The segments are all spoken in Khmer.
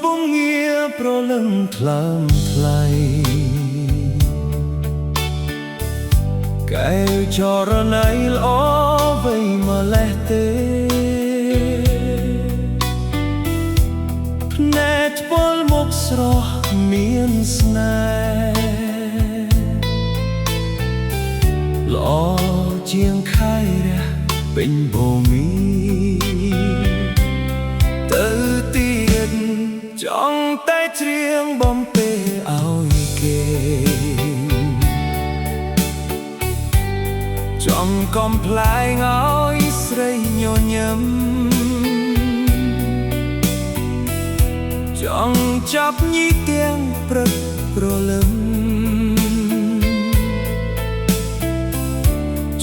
ពុំងារប្រលឹងថ្លើមថ្លៃកែវចរណៃល្អវៃម្លេះទេភ្នែកពលមុខស្រស់មានស្នេហ៍ល្អជាងខែរះពេញបូមីទៅទៀតចង់តែច្រៀងបំពេឲ្យគេចង់កំប្លែងឲ្យស្រីញញឹមចង់ចាប់ញីទាំងព្រឹកព្រលឹម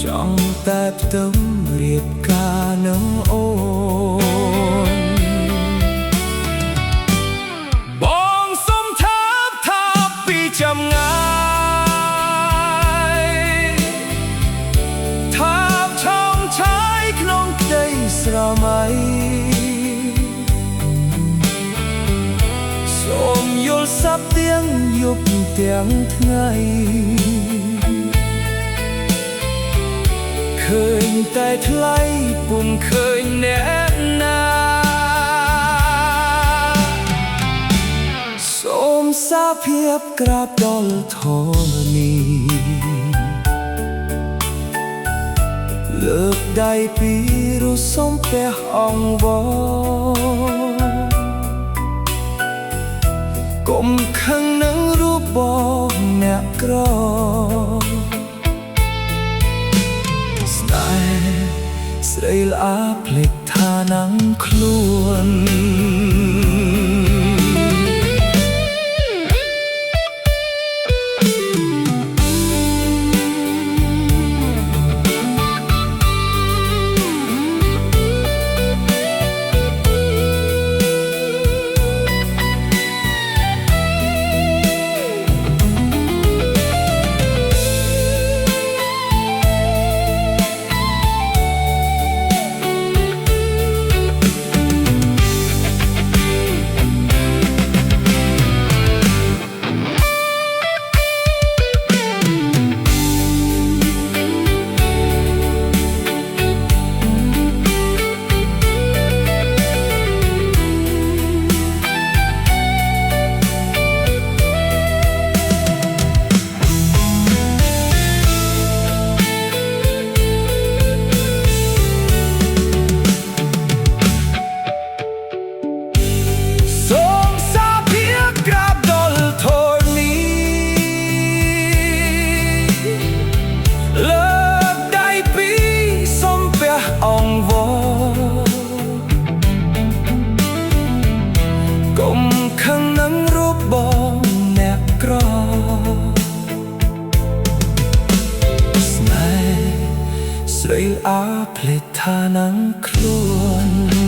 ចង់តែផ្ទឹមរៀបការនឹងអូនបងសុំថាបពីចម្ងាយថាបឆោងឆាយក្នុងក្តីស្រមៃសូមយល់សប្តិទាំងយប់ទាំងថ្ងៃឃើញតែថ្លៃពុំឃើញអ្នកណាសូមសាភាពក្រាបដល់ធរណីលើកដៃពីរសុំពះអង្វរកុំខឹងនឹងរូបបងអ្នកក្រស្រីល្អភ្លេចថានឹងខ្លួនស្រីអាភ្លេចថានឹងខ្លួន